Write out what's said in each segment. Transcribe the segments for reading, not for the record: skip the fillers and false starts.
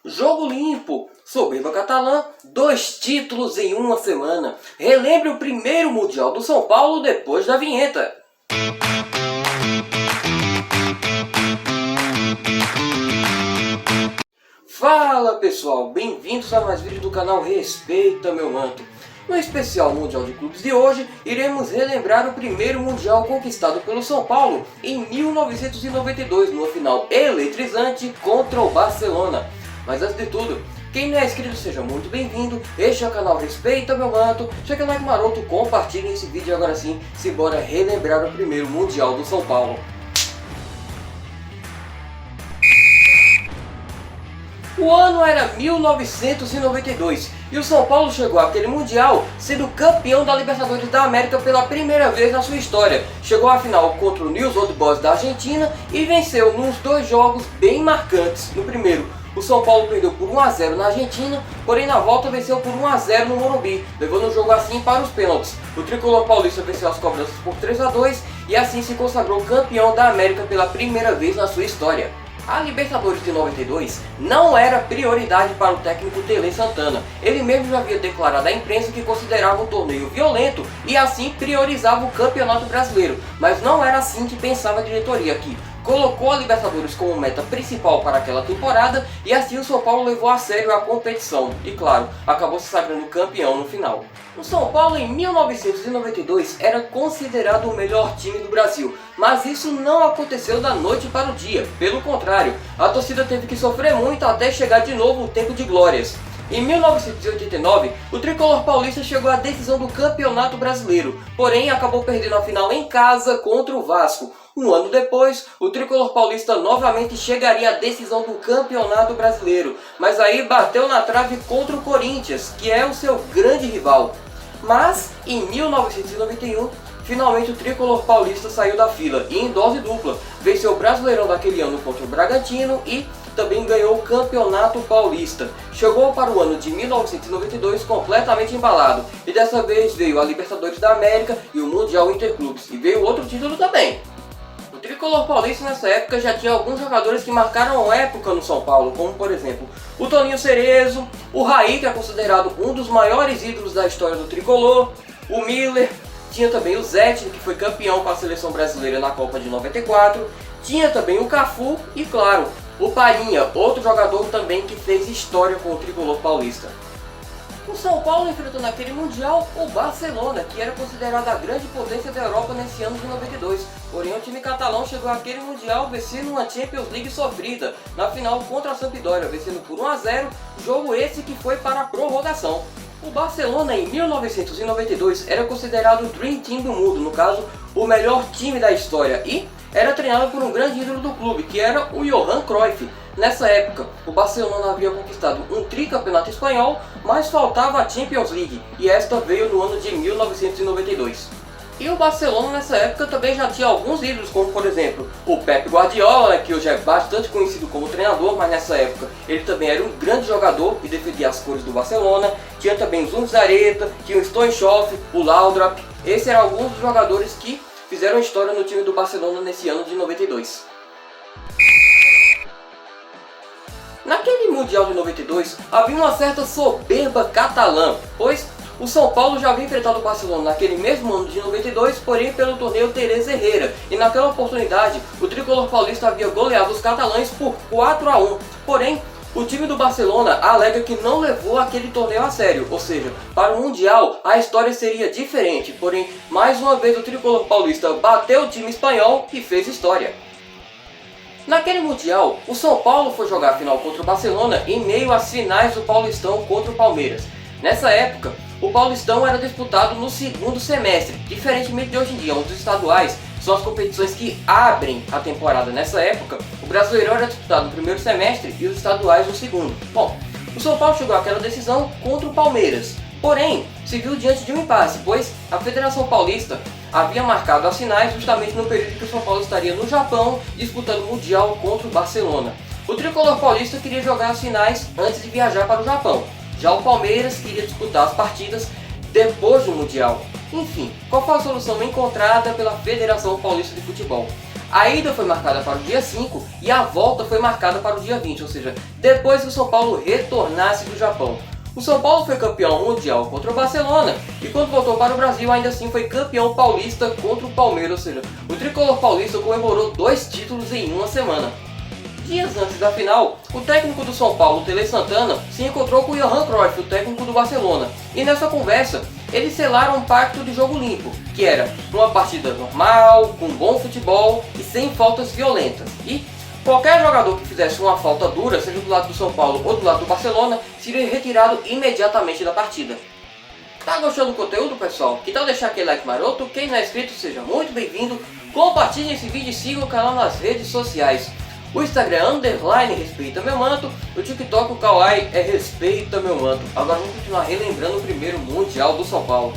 Jogo limpo, soberba catalã, 2 títulos em uma semana. Relembre o primeiro Mundial do São Paulo depois da vinheta. Fala pessoal, bem-vindos a mais vídeo do canal Respeita Meu Manto. No especial Mundial de Clubes de hoje, iremos relembrar o primeiro Mundial conquistado pelo São Paulo em 1992, numa final eletrizante contra o Barcelona. Mas antes de tudo, quem não é inscrito seja muito bem-vindo, este é o canal Respeita Meu Manto, chega like maroto, compartilhem esse vídeo e agora sim, simbora relembrar o primeiro Mundial do São Paulo. O ano era 1992 e o São Paulo chegou àquele Mundial sendo campeão da Libertadores da América pela primeira vez na sua história. Chegou à final contra o Newell's Old Boys da Argentina e venceu nos 2 jogos bem marcantes. No primeiro, o São Paulo perdeu por 1 a 0 na Argentina, porém na volta venceu por 1 a 0 no Morumbi, levando o jogo assim para os pênaltis. O tricolor paulista venceu as cobranças por 3 a 2 e assim se consagrou campeão da América pela primeira vez na sua história. A Libertadores de 92 não era prioridade para o técnico Tele Santana. Ele mesmo já havia declarado à imprensa que considerava o torneio violento e assim priorizava o Campeonato Brasileiro. Mas não era assim que pensava a diretoria, que colocou a Libertadores como meta principal para aquela temporada e assim o São Paulo levou a sério a competição e, claro, acabou se sagrando campeão no final. O São Paulo em 1992 era considerado o melhor time do Brasil, mas isso não aconteceu da noite para o dia. Pelo contrário, a torcida teve que sofrer muito até chegar de novo o tempo de glórias. Em 1989, o tricolor paulista chegou à decisão do Campeonato Brasileiro, porém acabou perdendo a final em casa contra o Vasco. Um ano depois, o tricolor paulista novamente chegaria à decisão do Campeonato Brasileiro, mas aí bateu na trave contra o Corinthians, que é o seu grande rival. Mas, em 1991, finalmente o tricolor paulista saiu da fila e em dose dupla, venceu o Brasileirão daquele ano contra o Bragantino e também ganhou o Campeonato Paulista. Chegou para o ano de 1992 completamente embalado e dessa vez veio a Libertadores da América e o Mundial Interclubes e veio outro título também. O tricolor paulista nessa época já tinha alguns jogadores que marcaram época no São Paulo, como por exemplo o Toninho Cerezo, o Raí, que é considerado um dos maiores ídolos da história do tricolor, o Miller, tinha também o Zete, que foi campeão com a seleção brasileira na Copa de 94, tinha também o Cafu e, claro, o Palhinha, outro jogador também que fez história com o tricolor paulista. O São Paulo enfrentou naquele Mundial o Barcelona, que era considerado a grande potência da Europa nesse ano de 92. Porém, o time catalão chegou àquele Mundial vencendo uma Champions League sofrida na final contra a Sampdoria, vencendo por 1 a 0, jogo esse que foi para a prorrogação. O Barcelona em 1992 era considerado o Dream Team do mundo, no caso, o melhor time da história, e era treinado por um grande ídolo do clube, que era o Johan Cruyff. Nessa época, o Barcelona havia conquistado um tricampeonato espanhol, mas faltava a Champions League, e esta veio no ano de 1992. E o Barcelona nessa época também já tinha alguns ídolos, como por exemplo o Pep Guardiola, que hoje é bastante conhecido como treinador, mas nessa época ele também era um grande jogador e defendia as cores do Barcelona. Tinha também o Zunzareta, tinha o Stoichkov, o Laudrup. Esses eram alguns dos jogadores que fizeram história no time do Barcelona nesse ano de 92. Naquele Mundial de 92 havia uma certa soberba catalã, pois o São Paulo já havia enfrentado o Barcelona naquele mesmo ano de 92, porém pelo torneio Teresa Herrera, e naquela oportunidade o tricolor paulista havia goleado os catalães por 4 a 1. Porém, o time do Barcelona alega que não levou aquele torneio a sério, ou seja, para o Mundial a história seria diferente, porém mais uma vez o tricolor paulista bateu o time espanhol e fez história. Naquele Mundial, o São Paulo foi jogar a final contra o Barcelona em meio às finais do Paulistão contra o Palmeiras. Nessa época, o Paulistão era disputado no segundo semestre, diferentemente de hoje em dia, onde os estaduais são as competições que abrem a temporada. Nessa época, o Brasileirão era disputado no primeiro semestre e os estaduais no segundo. Bom, o São Paulo chegou àquela decisão contra o Palmeiras, porém se viu diante de um impasse, pois a Federação Paulista havia marcado as finais justamente no período que o São Paulo estaria no Japão disputando o Mundial contra o Barcelona. O tricolor paulista queria jogar as finais antes de viajar para o Japão. Já o Palmeiras queria disputar as partidas depois do Mundial. Enfim, qual foi a solução encontrada pela Federação Paulista de Futebol? A ida foi marcada para o dia 5 e a volta foi marcada para o dia 20, ou seja, depois que o São Paulo retornasse do Japão. O São Paulo foi campeão mundial contra o Barcelona e quando voltou para o Brasil ainda assim foi campeão paulista contra o Palmeiras, ou seja, o tricolor paulista comemorou 2 títulos em uma semana. Dias antes da final, o técnico do São Paulo, Tele Santana, se encontrou com Johan Cruyff, o técnico do Barcelona, e nessa conversa eles selaram um pacto de jogo limpo, que era uma partida normal, com bom futebol e sem faltas violentas. E qualquer jogador que fizesse uma falta dura, seja do lado do São Paulo ou do lado do Barcelona, seria retirado imediatamente da partida. Tá gostando do conteúdo, pessoal? Que tal deixar aquele like maroto? Quem não é inscrito, seja muito bem-vindo. Compartilhe esse vídeo e siga o canal nas redes sociais. O Instagram _respeita meu manto, o TikTok o Kawaii é respeita meu manto. Agora vamos continuar relembrando o primeiro Mundial do São Paulo.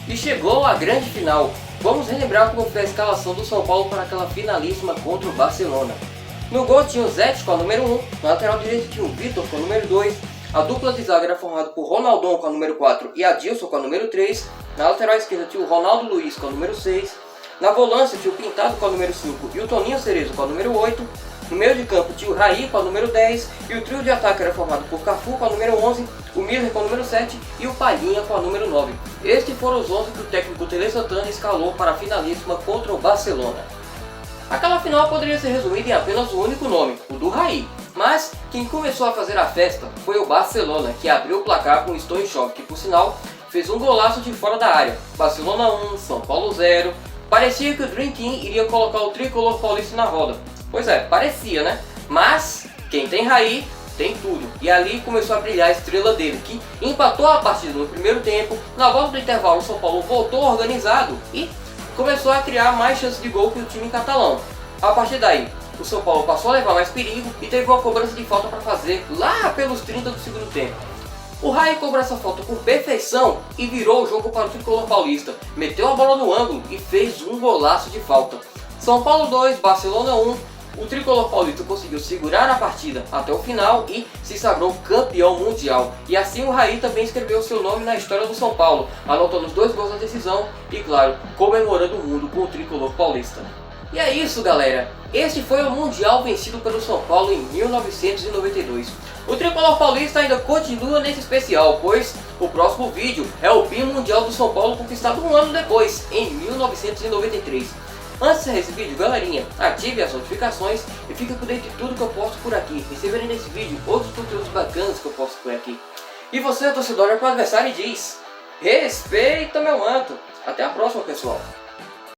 E chegou a grande final. Vamos relembrar como foi a escalação do São Paulo para aquela finalíssima contra o Barcelona. No gol tinha o Zete com a número 1, na lateral direita tinha o Vitor com a número 2, a dupla de zaga era formada por Ronaldão com a número 4 e Adilson com a número 3, na lateral esquerda tinha o Ronaldo Luiz com a número 6, na volância tinha o Pintado com a número 5 e o Toninho Cerezo com a número 8, no meio de campo tinha o Raí com a número 10 e o trio de ataque era formado por Cafu com a número 11, o Miller com a número 7 e o Palhinha com a número 9. Estes foram os 11 que o técnico Tele Santana escalou para a finalíssima contra o Barcelona. Aquela final poderia ser resumida em apenas um único nome, o do Raí, mas quem começou a fazer a festa foi o Barcelona, que abriu o placar com o Stoichkov, que por sinal fez um golaço de fora da área. Barcelona 1, São Paulo 0. Parecia que o Dream Team iria colocar o tricolor paulista na roda. Pois é, parecia, né? Mas quem tem Raí tem tudo. E ali começou a brilhar a estrela dele, que empatou a partida no primeiro tempo. Na volta do intervalo, o São Paulo voltou organizado e começou a criar mais chances de gol que o time catalão. A partir daí, o São Paulo passou a levar mais perigo e teve uma cobrança de falta para fazer lá pelos 30 do segundo tempo. O Raí cobrou essa falta com perfeição e virou o jogo para o tricolor paulista. Meteu a bola no ângulo e fez um golaço de falta. São Paulo 2, Barcelona 1. O tricolor paulista conseguiu segurar a partida até o final e se sagrou campeão mundial. E assim o Raí também escreveu seu nome na história do São Paulo, anotando os 2 gols da decisão e, claro, comemorando o mundo com o tricolor paulista. E é isso, galera. Este foi o Mundial vencido pelo São Paulo em 1992. O tricolor paulista ainda continua nesse especial, pois o próximo vídeo é o Bimundial do São Paulo conquistado um ano depois, em 1993. Antes de esse vídeo, galerinha, ative as notificações e fique por dentro de tudo que eu posto por aqui. Receberem nesse vídeo outros conteúdos bacanas que eu posto por aqui. E você, torcedor, é pro adversário e diz: respeita meu manto. Até a próxima, pessoal.